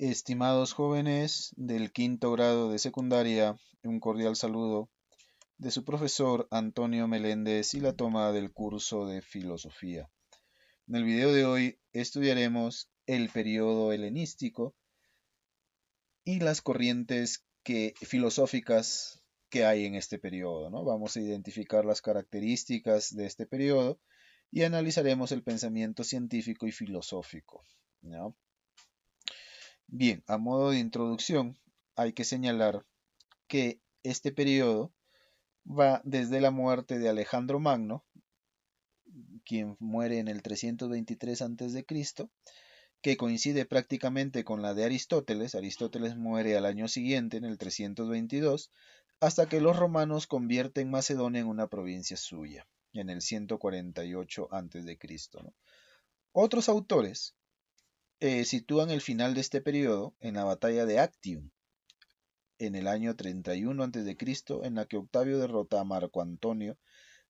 Estimados jóvenes del quinto grado de secundaria, un cordial saludo de su profesor Antonio Meléndez y la toma del curso de filosofía. En el video de hoy estudiaremos el periodo helenístico y las corrientes filosóficas que hay en este periodo, ¿no? Vamos a identificar las características de este periodo y analizaremos el pensamiento científico y filosófico, ¿no? Bien, a modo de introducción, hay que señalar que este periodo va desde la muerte de Alejandro Magno, quien muere en el 323 a.C., que coincide prácticamente con la de Aristóteles. Aristóteles muere al año siguiente, en el 322, hasta que los romanos convierten Macedonia en una provincia suya, en el 148 a.C., ¿no? Otros autores sitúan el final de este periodo en la batalla de Actium, en el año 31 a.C., en la que Octavio derrota a Marco Antonio,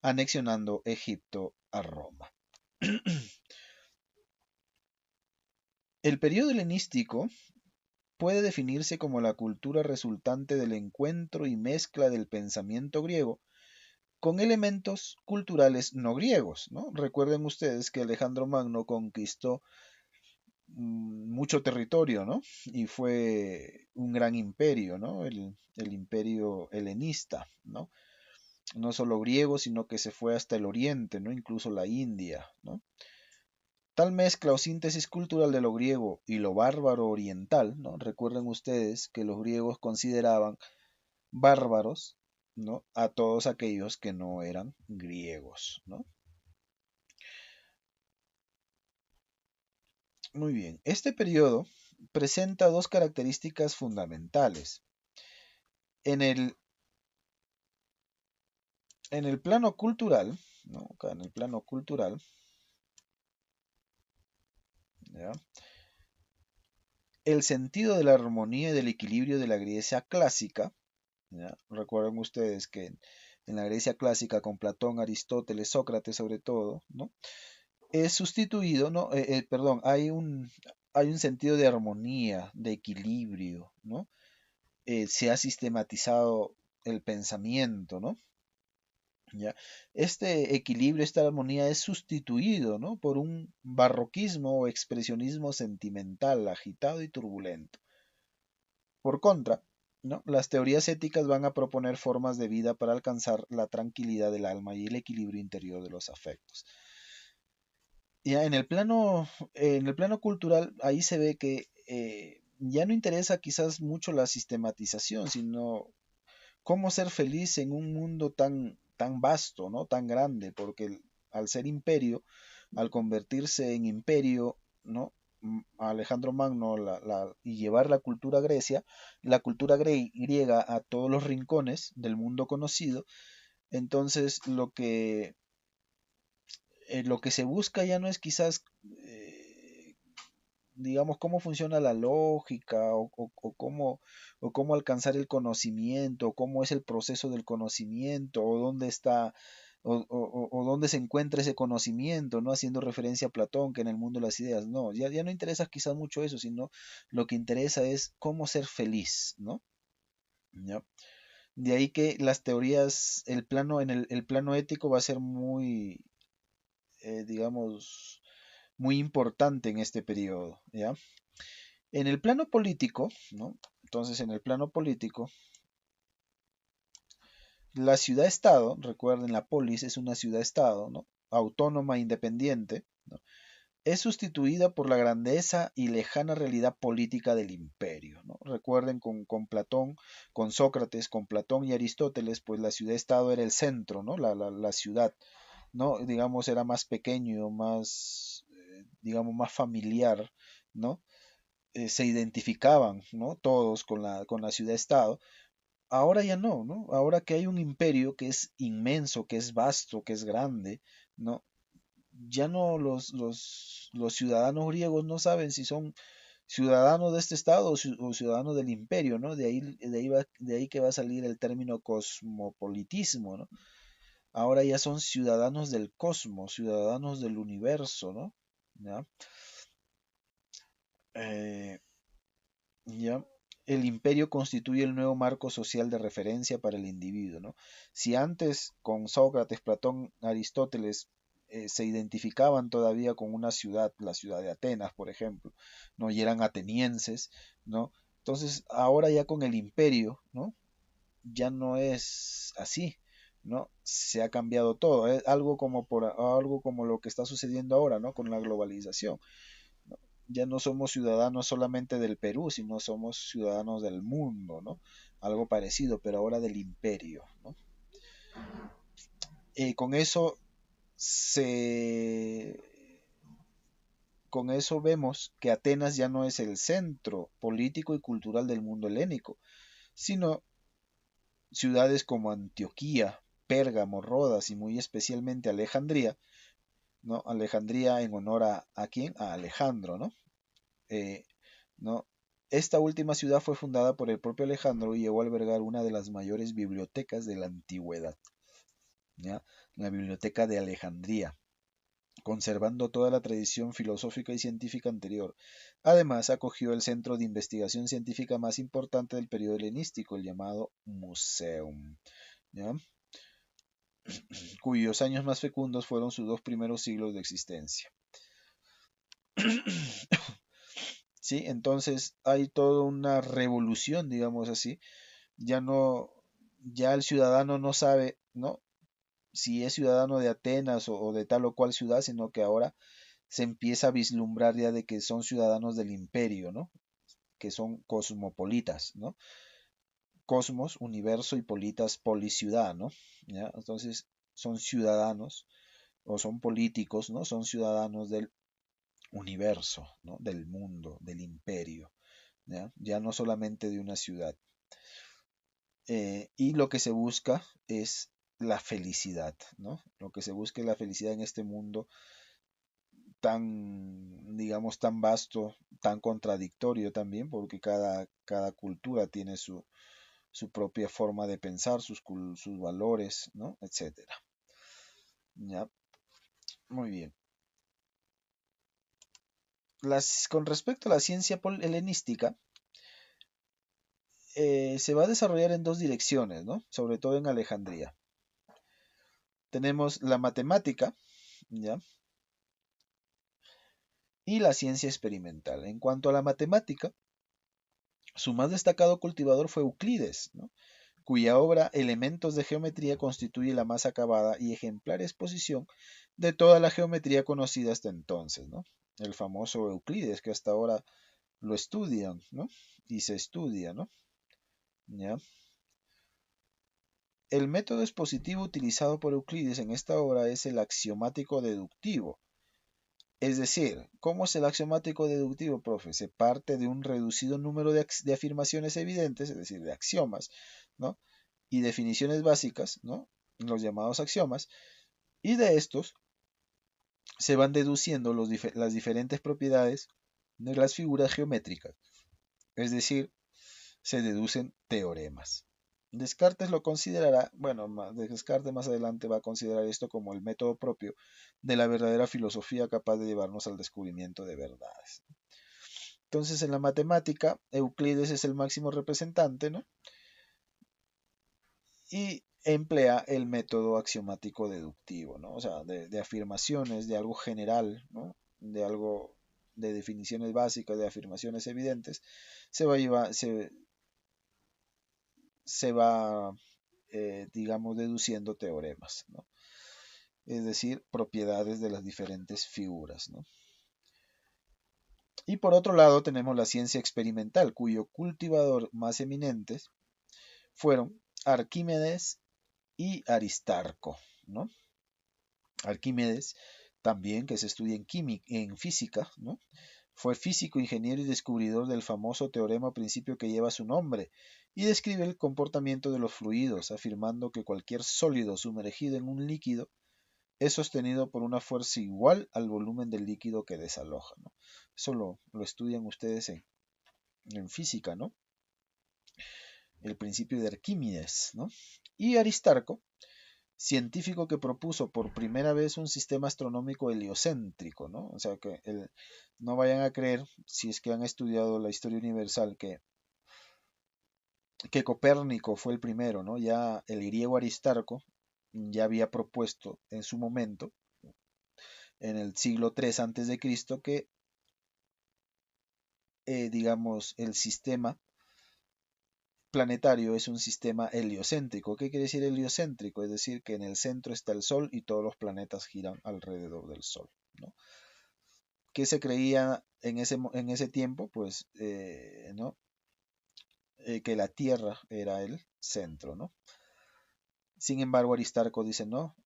anexionando Egipto a Roma. El periodo helenístico puede definirse como la cultura resultante del encuentro y mezcla del pensamiento griego con elementos culturales no griegos, ¿no? Recuerden ustedes que Alejandro Magno conquistó mucho territorio, ¿no? Y fue un gran imperio, ¿no? El imperio helenista, ¿no? No solo griego, sino que se fue hasta el oriente, ¿no? Incluso la India, ¿no? Tal mezcla o síntesis cultural de lo griego y lo bárbaro oriental, ¿no? Recuerden ustedes que los griegos consideraban bárbaros, ¿no? A todos aquellos que no eran griegos, ¿no? Muy bien, este periodo presenta dos características fundamentales. En el, en el plano cultural, ¿no? Acá en el plano cultural, ¿ya? El sentido de la armonía y del equilibrio de la Grecia clásica, ¿ya? Recuerden ustedes que en la Grecia clásica con Platón, Aristóteles, Sócrates sobre todo, ¿no? Es sustituido, ¿no? Perdón, hay un sentido de armonía, de equilibrio, ¿no? Se ha sistematizado el pensamiento, ¿no? ¿Ya? Este equilibrio, esta armonía es sustituido, ¿no? Por un barroquismo o expresionismo sentimental, agitado y turbulento. Por contra, ¿no? Las teorías éticas van a proponer formas de vida para alcanzar la tranquilidad del alma y el equilibrio interior de los afectos. Ya en el plano cultural, ahí se ve que ya no interesa quizás mucho la sistematización, sino cómo ser feliz en un mundo tan vasto, ¿no? Tan grande, porque al ser imperio, al convertirse en imperio, ¿no? Alejandro Magno y llevar la cultura griega a todos los rincones del mundo conocido, entonces lo que se busca ya no es quizás, digamos, cómo funciona la lógica o cómo alcanzar el conocimiento, o cómo es el proceso del conocimiento, o dónde está, o dónde se encuentra ese conocimiento, ¿no? Haciendo referencia a Platón, que en el mundo de las ideas, no, ya no interesa quizás mucho eso, sino lo que interesa es cómo ser feliz, ¿no? ¿Ya? De ahí que las teorías, el plano ético va a ser muy, digamos, muy importante en este periodo, ¿ya? En el plano político, ¿no? Entonces, en el plano político, la ciudad-estado, recuerden, la polis es una ciudad-estado, ¿no? Autónoma, independiente, ¿no? Es sustituida por la grandeza y lejana realidad política del imperio, ¿no? Recuerden con Platón, con Sócrates, con Platón y Aristóteles, pues la ciudad-estado era el centro, ¿no? La ciudad, ¿no? Digamos, era más pequeño, más, digamos, más familiar, ¿no? Se identificaban, ¿no? Todos con la ciudad-estado. Ahora ya no, ¿no? Ahora que hay un imperio que es inmenso, que es vasto, que es grande, ¿no? Ya no los ciudadanos griegos no saben si son ciudadanos de este estado o ciudadanos del imperio, ¿no? De ahí que va a salir el término cosmopolitismo, ¿no? Ahora ya son ciudadanos del cosmos, ciudadanos del universo, ¿no? ¿Ya? Eh, ¿ya? El imperio constituye el nuevo marco social de referencia para el individuo, ¿no? Si antes con Sócrates, Platón, Aristóteles se identificaban todavía con una ciudad, la ciudad de Atenas, por ejemplo, ¿no? Y eran atenienses, ¿no? Entonces, ahora ya con el imperio, ¿no? Ya no es así, ¿no? Se ha cambiado todo, es algo como lo que está sucediendo ahora, ¿no? Con la globalización, ¿no? Ya no somos ciudadanos solamente del Perú, sino somos ciudadanos del mundo, ¿no? Algo parecido, pero ahora del imperio, ¿no? Con eso se con eso vemos que Atenas ya no es el centro político y cultural del mundo helénico, sino ciudades como Antioquía, Pérgamo, Rodas y muy especialmente Alejandría, ¿no? Alejandría en honor a quién? A Alejandro, ¿no? Eh, ¿No? Esta última ciudad fue fundada por el propio Alejandro y llegó a albergar una de las mayores bibliotecas de la antigüedad, ¿ya? La Biblioteca de Alejandría, conservando toda la tradición filosófica y científica anterior. Además, acogió el centro de investigación científica más importante del periodo helenístico, el llamado Museum, ¿ya? Cuyos años más fecundos fueron sus 2 primeros siglos de existencia. ¿Sí? Entonces hay toda una revolución, digamos así. Ya no, ya el ciudadano no sabe, ¿no? Si es ciudadano de Atenas o de tal o cual ciudad, sino que ahora se empieza a vislumbrar ya de que son ciudadanos del imperio, ¿no? Que son cosmopolitas, ¿no? Cosmos, universo y politas, policiudad, ¿no? ¿Ya? Entonces son ciudadanos o son políticos, ¿no? Son ciudadanos del universo, ¿no? Del mundo, del imperio, ¿ya? Ya no solamente de una ciudad. Y lo que se busca es la felicidad, ¿no? Lo que se busca es la felicidad en este mundo tan, digamos, tan vasto, tan contradictorio también, porque cada cultura tiene su propia forma de pensar, sus valores, ¿no? Etcétera. ¿Ya? Muy bien. Con respecto a la ciencia helenística, se va a desarrollar en 2 direcciones, ¿no? Sobre todo en Alejandría. Tenemos la matemática, ¿ya? Y la ciencia experimental. En cuanto a la matemática, su más destacado cultivador fue Euclides, ¿no? Cuya obra Elementos de Geometría constituye la más acabada y ejemplar exposición de toda la geometría conocida hasta entonces, ¿no? El famoso Euclides, que hasta ahora lo estudian, ¿no? Y se estudia, ¿no? ¿Ya? El método expositivo utilizado por Euclides en esta obra es el axiomático deductivo. Es decir, ¿cómo es el axiomático deductivo, profe? Se parte de un reducido número de afirmaciones evidentes, es decir, de axiomas, ¿no? Y definiciones básicas, ¿no? Los llamados axiomas, y de estos se van deduciendo las diferentes propiedades de las figuras geométricas, es decir, se deducen teoremas. Descartes lo considerará, bueno, Descartes más adelante va a considerar esto como el método propio de la verdadera filosofía capaz de llevarnos al descubrimiento de verdades. Entonces, en la matemática, Euclides es el máximo representante, ¿no? Y emplea el método axiomático deductivo, ¿no? O sea, de afirmaciones, de algo general, ¿no? De algo, de definiciones básicas, de afirmaciones evidentes, se va, se va digamos, deduciendo teoremas, ¿no? Es decir, propiedades de las diferentes figuras, ¿no? Y por otro lado tenemos la ciencia experimental, cuyo cultivador más eminentes fueron Arquímedes y Aristarco, ¿no? Arquímedes también, que se estudia en física, ¿no? Fue físico, ingeniero y descubridor del famoso teorema o principio que lleva su nombre y describe el comportamiento de los fluidos, afirmando que cualquier sólido sumergido en un líquido es sostenido por una fuerza igual al volumen del líquido que desaloja, ¿no? Eso lo estudian ustedes en física, ¿no? El principio de Arquímedes, ¿no? Y Aristarco científico que propuso por primera vez un sistema astronómico heliocéntrico, ¿no? O sea que no vayan a creer, si es que han estudiado la historia universal, que Copérnico fue el primero, ¿no? Ya el griego Aristarco ya había propuesto en su momento, en el siglo III antes de Cristo, que digamos el sistema planetario es un sistema heliocéntrico. ¿Qué quiere decir heliocéntrico? Es decir, que en el centro está el Sol y todos los planetas giran alrededor del Sol, ¿no? ¿Qué se creía en ese tiempo? Pues, ¿no? Que la Tierra era el centro, ¿no? Sin embargo, Aristarco dice, no,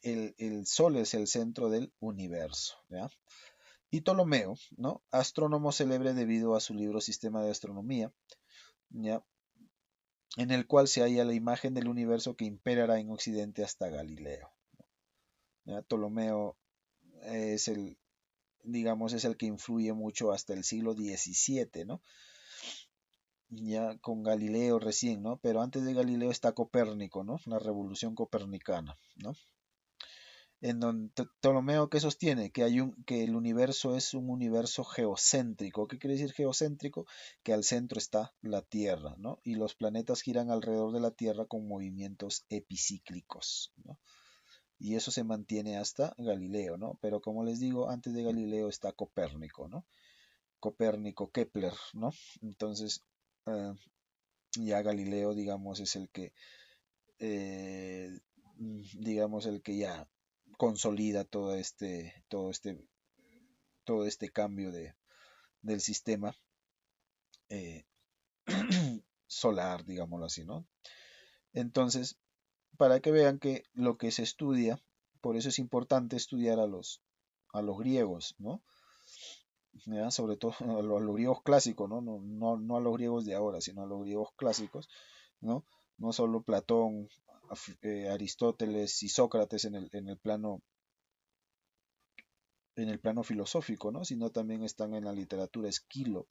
el Sol es el centro del universo, ¿ya? Y Ptolomeo, ¿no? Astrónomo célebre debido a su libro Sistema de Astronomía, ¿ya? En el cual se halla la imagen del universo que imperará en Occidente hasta Galileo, ¿ya? Ptolomeo es el, digamos, es el que influye mucho hasta el siglo XVII, ¿no? Ya con Galileo recién, ¿no? Pero antes de Galileo está Copérnico, ¿no? La revolución copernicana, ¿no? En donde Ptolomeo que sostiene que el universo es un universo geocéntrico. ¿Qué quiere decir geocéntrico? Que al centro está la Tierra, ¿no? Y los planetas giran alrededor de la Tierra con movimientos epicíclicos, ¿no? Y eso se mantiene hasta Galileo, ¿no? Pero como les digo, antes de Galileo está Copérnico, ¿no? Copérnico, Kepler, ¿no? Entonces, eh, ya Galileo, digamos, es el que, eh, digamos, el que ya consolida todo este cambio del sistema eh, solar, digámoslo así, ¿no? Entonces, para que vean que lo que se estudia, por eso es importante estudiar a los griegos, ¿no? ¿Ya? Sobre todo a los griegos clásicos, ¿no? No a los griegos de ahora, sino a los griegos clásicos, ¿no? No solo Platón, Aristóteles y Sócrates en el plano filosófico, ¿no? Sino también están en la literatura Esquilo,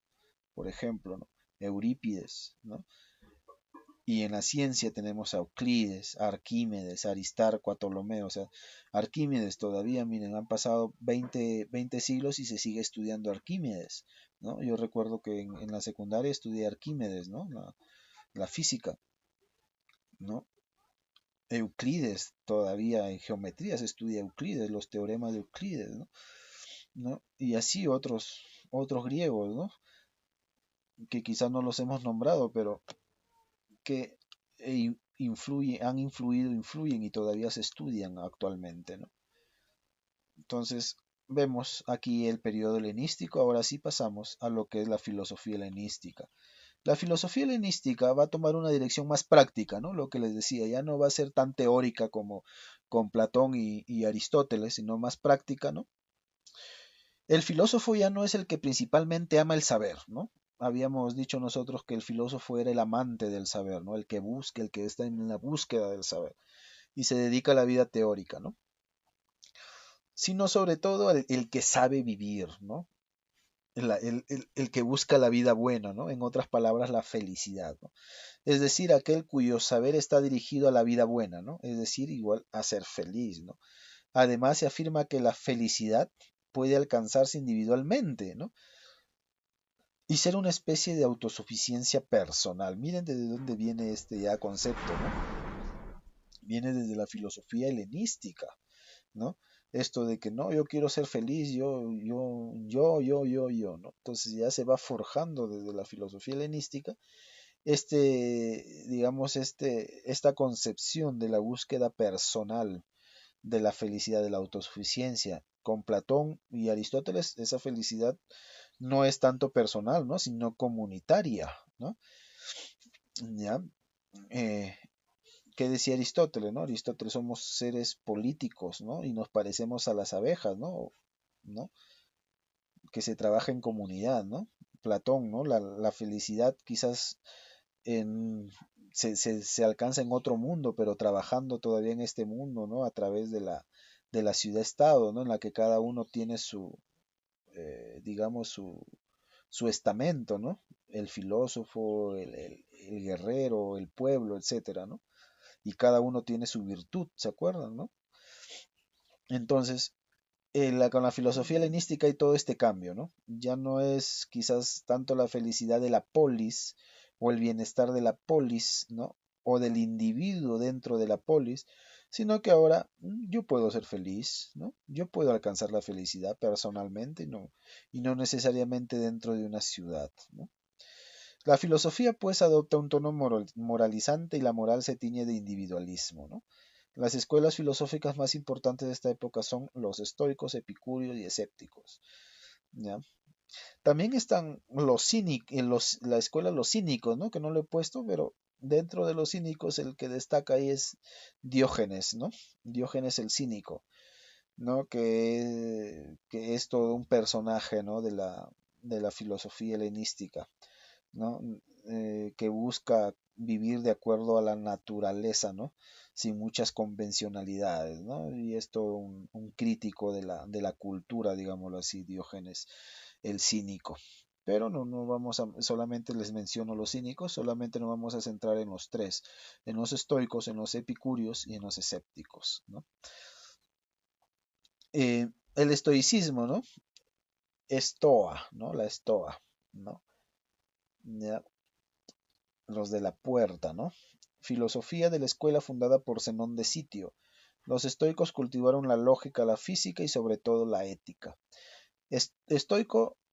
por ejemplo, ¿no? Eurípides, ¿no? Y en la ciencia tenemos a Euclides, a Arquímedes, a Aristarco, a Ptolomeo. O sea, Arquímedes todavía, miren, han pasado 20 siglos y se sigue estudiando Arquímedes, ¿no? Yo recuerdo que en la secundaria estudié Arquímedes, ¿no? La física, ¿no? Euclides, todavía en geometría se estudia Euclides, los teoremas de Euclides, ¿no? ¿No? Y así otros griegos, ¿no? Que quizás no los hemos nombrado, pero que han influido, influyen y todavía se estudian actualmente, ¿no? Entonces, vemos aquí el periodo helenístico, ahora sí pasamos a lo que es la filosofía helenística. La filosofía helenística va a tomar una dirección más práctica, ¿no? Lo que les decía, ya no va a ser tan teórica como con Platón y Aristóteles, sino más práctica, ¿no? El filósofo ya no es el que principalmente ama el saber, ¿no? Habíamos dicho nosotros que el filósofo era el amante del saber, ¿no? El que busca, el que está en la búsqueda del saber y se dedica a la vida teórica, ¿no? Sino sobre todo el que sabe vivir, ¿no? El que busca la vida buena, ¿no? En otras palabras, la felicidad, ¿no? Es decir, aquel cuyo saber está dirigido a la vida buena, ¿no? Es decir, igual a ser feliz, ¿no? Además, se afirma que la felicidad puede alcanzarse individualmente, ¿no? Y ser una especie de autosuficiencia personal. Miren desde dónde viene este ya concepto, ¿no? Viene desde la filosofía helenística, ¿no? Esto de que no, yo quiero ser feliz, yo, ¿no? Entonces ya se va forjando desde la filosofía helenística digamos, esta concepción de la búsqueda personal de la felicidad, de la autosuficiencia. Con Platón y Aristóteles, esa felicidad no es tanto personal, ¿no? Sino comunitaria, ¿no? ¿Ya? Eh, ¿Qué decía Aristóteles, no? Aristóteles somos seres políticos, ¿no? Y nos parecemos a las abejas, ¿no? ¿No? Que se trabaja en comunidad, ¿no? Platón, ¿no? La felicidad quizás en, se alcanza en otro mundo, pero trabajando todavía en este mundo, ¿no? A través de la ciudad-estado, ¿no? En la que cada uno tiene digamos, su estamento, ¿no? El filósofo, el guerrero, el pueblo, etcétera, ¿no? y cada uno tiene su virtud, ¿se acuerdan, no? Entonces, con la filosofía helenística hay todo este cambio, ¿no? Ya no es quizás tanto la felicidad de la polis o el bienestar de la polis, ¿no? O del individuo dentro de la polis, sino que ahora yo puedo ser feliz, ¿no? Yo puedo alcanzar la felicidad personalmente y no necesariamente dentro de una ciudad, ¿no? La filosofía pues adopta un tono moralizante y la moral se tiñe de individualismo, ¿no? Las escuelas filosóficas más importantes de esta época son los estoicos, epicúreos y escépticos, ¿ya? También están los cínicos, la escuela de los cínicos, ¿no? Que no lo he puesto, pero dentro de los cínicos el que destaca ahí es Diógenes, ¿no? Diógenes el cínico, ¿no? Que es todo un personaje, ¿no? De la filosofía helenística, ¿no? Que busca vivir de acuerdo a la naturaleza, ¿no? Sin muchas convencionalidades, ¿no? Y es todo un crítico de la cultura, digámoslo así, Diógenes el cínico. Pero no vamos a, solamente les menciono los cínicos, solamente nos vamos a centrar en los tres, en los estoicos, en los epicúreos y en los escépticos, ¿no? El estoicismo, ¿no? Estoa, ¿no? La estoa, ¿no? Ya, los de la puerta, ¿no? Filosofía de la escuela fundada por Zenón de Sitio. Los estoicos cultivaron la lógica, la física y sobre todo la ética.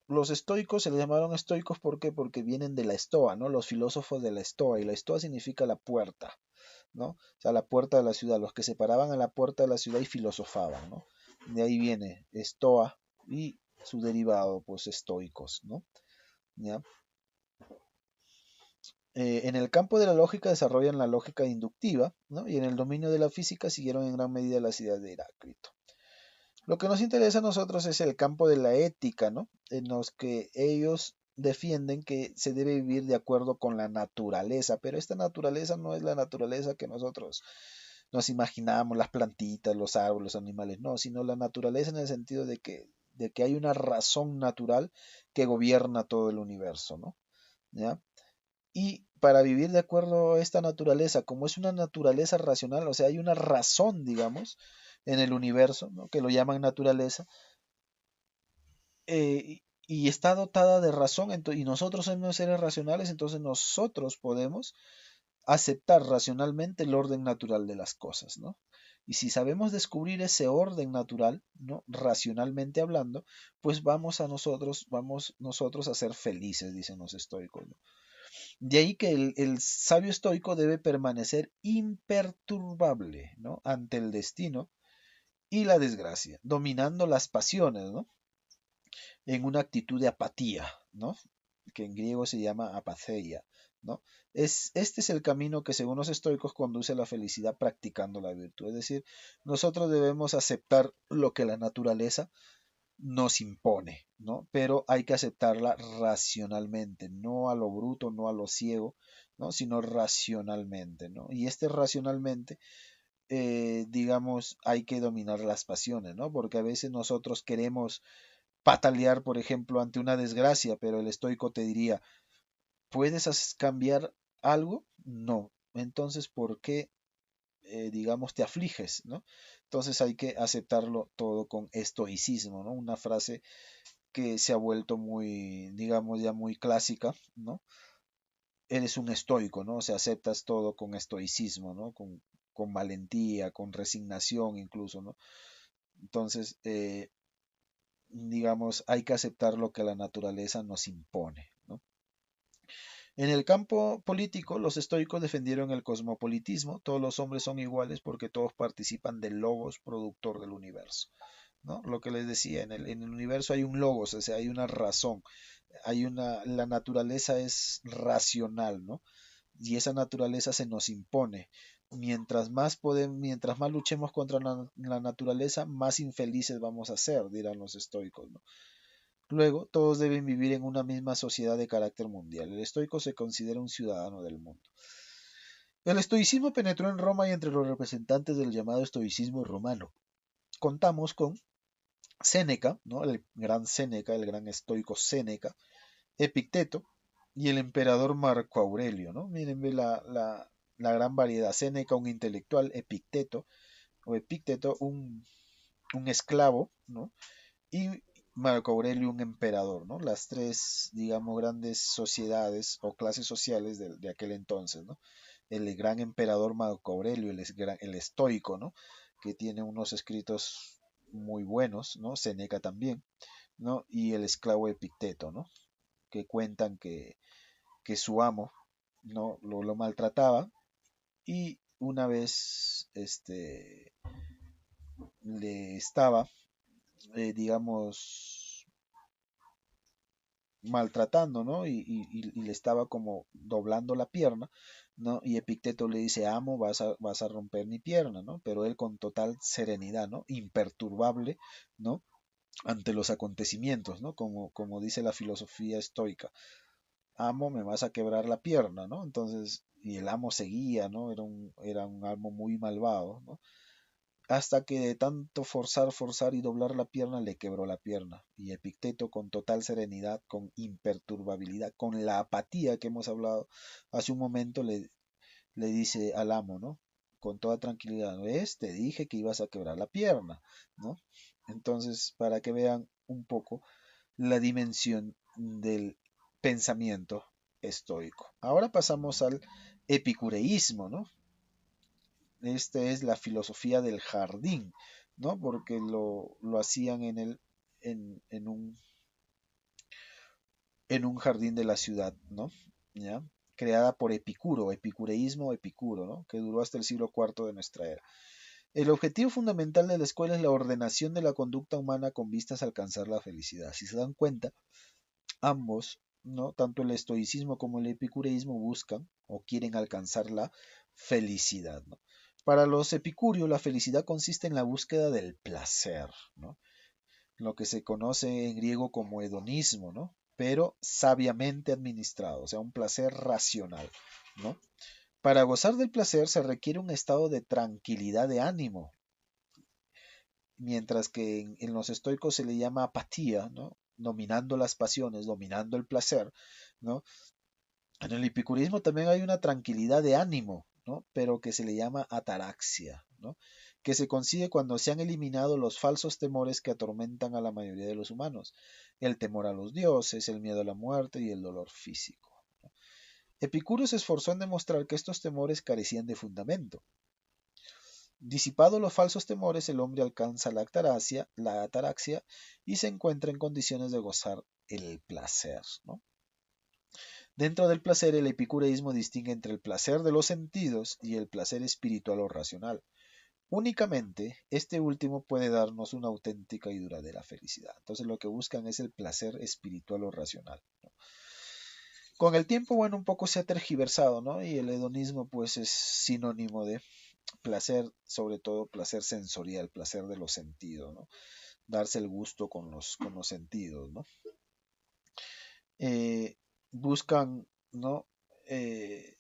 Los estoicos se les llamaron estoicos ¿por qué? Porque vienen de la estoa, ¿no? Los filósofos de la estoa, y la estoa significa la puerta, ¿no? O sea, la puerta de la ciudad, los que se paraban a la puerta de la ciudad y filosofaban, ¿no? De ahí viene estoa y su derivado, pues estoicos, ¿no? ¿Ya? En el campo de la lógica desarrollan la lógica inductiva, ¿no? Y en el dominio de la física siguieron en gran medida las ideas de Heráclito. Lo que nos interesa a nosotros es el campo de la ética, ¿no? En los que ellos defienden que se debe vivir de acuerdo con la naturaleza, pero esta naturaleza no es la naturaleza que nosotros nos imaginamos, las plantitas, los árboles, los animales, no, sino la naturaleza en el sentido de que hay una razón natural que gobierna todo el universo, ¿no? ¿Ya? Y para vivir de acuerdo a esta naturaleza, como es una naturaleza racional, o sea, hay una razón, digamos, en el universo, ¿no? Que lo llaman naturaleza, y está dotada de razón, y nosotros somos seres racionales, entonces nosotros podemos aceptar racionalmente el orden natural de las cosas, ¿no? Y si sabemos descubrir ese orden natural, ¿no? Racionalmente hablando, pues vamos nosotros a ser felices, dicen los estoicos, ¿no? De ahí que el sabio estoico debe permanecer imperturbable, ¿no? Ante el destino y la desgracia, dominando las pasiones, ¿no? En una actitud de apatía, ¿no? Que en griego se llama apatheia, ¿no? Este es el camino que según los estoicos conduce a la felicidad practicando la virtud. Es decir, nosotros debemos aceptar lo que la naturaleza nos impone, ¿no? Pero hay que aceptarla racionalmente, no a lo bruto, no a lo ciego, ¿no? Sino racionalmente, ¿no? Y este racionalmente, digamos, hay que dominar las pasiones, ¿no? Porque a veces nosotros queremos patalear, por ejemplo, ante una desgracia, pero el estoico te diría, ¿puedes cambiar algo? No. Entonces, ¿por qué, digamos, te afliges, ¿no? Entonces hay que aceptarlo todo con estoicismo, ¿no? Una frase que se ha vuelto muy, digamos, ya muy clásica, ¿no? Eres un estoico, ¿no? O sea, aceptas todo con estoicismo, ¿no? Con valentía, con resignación incluso, ¿no? Entonces, digamos, hay que aceptar lo que la naturaleza nos impone, ¿no? En el campo político, los estoicos defendieron el cosmopolitismo, todos los hombres son iguales porque todos participan del logos productor del universo, ¿no? Lo que les decía, en el universo hay un logos, o sea, hay una razón, la naturaleza es racional, ¿no? Y esa naturaleza se nos impone. Mientras más luchemos contra la naturaleza, más infelices vamos a ser, dirán los estoicos, ¿no? Luego, todos deben vivir en una misma sociedad de carácter mundial. El estoico se considera un ciudadano del mundo. El estoicismo penetró en Roma y entre los representantes del llamado estoicismo romano. Contamos con Séneca, ¿no? El gran Séneca, el gran estoico Séneca, Epicteto y el emperador Marco Aurelio, ¿no? Miren, ve la gran variedad. Séneca, un intelectual, Epicteto, un esclavo, ¿no? Y Marco Aurelio, un emperador, ¿no? Las tres, digamos, grandes sociedades o clases sociales de aquel entonces, ¿no? El gran emperador Marco Aurelio, el estoico, ¿no? Que tiene unos escritos muy buenos, ¿no? Séneca también, ¿no? Y el esclavo Epicteto, ¿no? Que cuentan que su amo, ¿no? Lo maltrataba y una vez, le estaba, digamos, maltratando, ¿no? Y le estaba como doblando la pierna, ¿no? Y Epicteto le dice, amo, vas a romper mi pierna, ¿no? Pero él con total serenidad, ¿no? Imperturbable, ¿no? Ante los acontecimientos, ¿no? Como dice la filosofía estoica, amo, me vas a quebrar la pierna, ¿no? Entonces, y el amo seguía, ¿no? Era un amo muy malvado, ¿no? Hasta que de tanto forzar y doblar la pierna, le quebró la pierna. Y Epicteto, con total serenidad, con imperturbabilidad, con la apatía que hemos hablado hace un momento, le dice al amo, ¿no? Con toda tranquilidad, ¿ves? Te dije que ibas a quebrar la pierna, ¿no? Entonces, para que vean un poco la dimensión del pensamiento estoico. Ahora pasamos al epicureísmo, ¿no? Esta es la filosofía del jardín, ¿no? Porque lo hacían en en un jardín de la ciudad, ¿no? ¿Ya? Creada por Epicuro, epicureísmo, Epicuro, ¿no? Que duró hasta el siglo IV de nuestra era. El objetivo fundamental de la escuela es la ordenación de la conducta humana con vistas a alcanzar la felicidad. Si se dan cuenta, ambos, ¿no? Tanto el estoicismo como el epicureísmo buscan o quieren alcanzar la felicidad, ¿no? Para los epicúreos, la felicidad consiste en la búsqueda del placer, ¿no? Lo que se conoce en griego como hedonismo, ¿no? Pero sabiamente administrado, o sea, un placer racional, ¿no? Para gozar del placer se requiere un estado de tranquilidad de ánimo, mientras que en los estoicos se le llama apatía, ¿no? Dominando las pasiones, dominando el placer, ¿no? En el epicurismo también hay una tranquilidad de ánimo, ¿no? Pero que se le llama ataraxia, ¿no? Que se consigue cuando se han eliminado los falsos temores que atormentan a la mayoría de los humanos, el temor a los dioses, el miedo a la muerte y el dolor físico. Epicuro se esforzó en demostrar que estos temores carecían de fundamento. Disipados los falsos temores, el hombre alcanza la ataraxia y se encuentra en condiciones de gozar el placer, ¿no? Dentro del placer, el epicureísmo distingue entre el placer de los sentidos y el placer espiritual o racional. Únicamente, este último puede darnos una auténtica y duradera felicidad. Entonces, lo que buscan es el placer espiritual o racional, ¿no? Con el tiempo, bueno, un poco se ha tergiversado, ¿no? Y el hedonismo, pues, es sinónimo de placer, sobre todo placer sensorial, placer de los sentidos, ¿no? Darse el gusto con los sentidos, ¿no? Buscan, ¿no? Eh,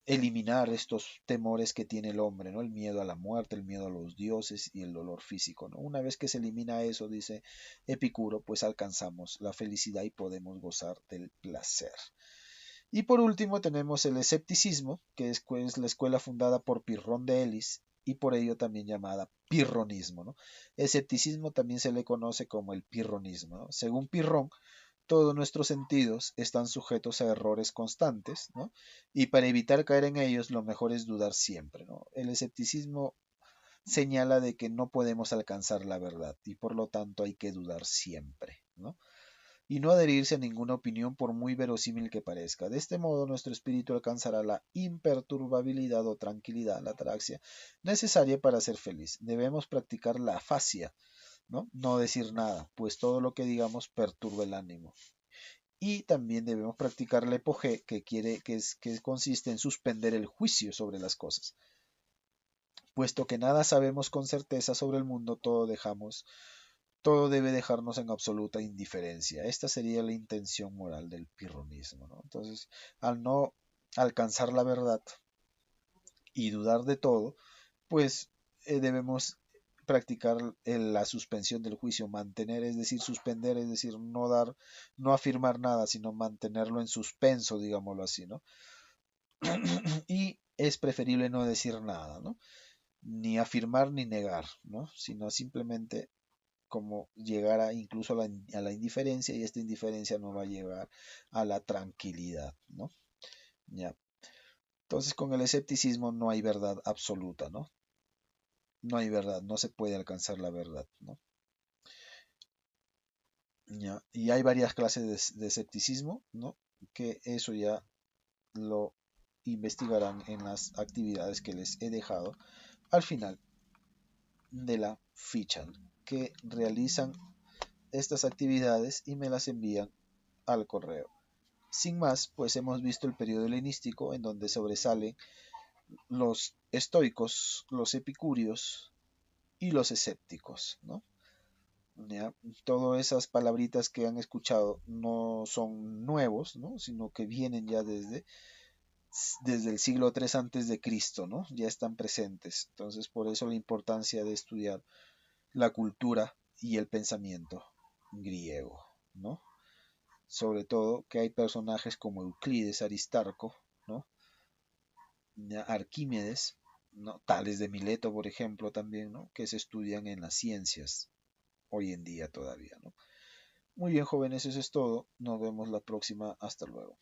eliminar estos temores que tiene el hombre, ¿no? El miedo a la muerte, el miedo a los dioses y el dolor físico, ¿no? Una vez que se elimina eso, dice Epicuro, pues alcanzamos la felicidad y podemos gozar del placer. Y por último tenemos el escepticismo, que es pues, la escuela fundada por Pirrón de Elis y por ello también llamada pirronismo, ¿no? Escepticismo también se le conoce como el pirronismo, ¿no? Según Pirrón, todos nuestros sentidos están sujetos a errores constantes, ¿no? Y para evitar caer en ellos, lo mejor es dudar siempre, ¿no? El escepticismo señala de que no podemos alcanzar la verdad y por lo tanto hay que dudar siempre, ¿no? Y no adherirse a ninguna opinión por muy verosímil que parezca. De este modo, nuestro espíritu alcanzará la imperturbabilidad o tranquilidad, la ataraxia, necesaria para ser feliz. Debemos practicar la afasia, ¿no? No decir nada, pues todo lo que digamos perturba el ánimo. Y también debemos practicar la epogé, que consiste en suspender el juicio sobre las cosas. Puesto que nada sabemos con certeza sobre el mundo, todo debe dejarnos en absoluta indiferencia. Esta sería la intención moral del pirronismo, ¿no? Entonces, al no alcanzar la verdad y dudar de todo, pues debemos practicar la suspensión del juicio, mantener, es decir, suspender, es decir, no afirmar nada, sino mantenerlo en suspenso, digámoslo así, ¿no? Y es preferible no decir nada, ¿no? Ni afirmar ni negar, ¿no? Sino simplemente como llegar a incluso a la indiferencia, y esta indiferencia no va a llegar a la tranquilidad, ¿no? Ya. Entonces con el escepticismo no hay verdad absoluta, ¿no? No hay verdad, no se puede alcanzar la verdad, ¿no? Ya. Y hay varias clases de escepticismo, ¿no? Que eso ya lo investigarán en las actividades que les he dejado al final de la ficha, que realizan estas actividades y me las envían al correo. Sin más, pues hemos visto el periodo helenístico, en donde sobresalen los estoicos, los epicúreos y los escépticos, ¿no? ¿Ya? Todas esas palabritas que han escuchado no son nuevos, ¿no? Sino que vienen ya desde el siglo III antes de Cristo, ¿no? Ya están presentes. Entonces, por eso la importancia de estudiar la cultura y el pensamiento griego, ¿no? Sobre todo que hay personajes como Euclides, Aristarco, ¿no? Arquímedes, ¿no? Tales de Mileto, por ejemplo, también, ¿no? Que se estudian en las ciencias hoy en día todavía, ¿no? Muy bien, jóvenes, eso es todo. Nos vemos la próxima. Hasta luego.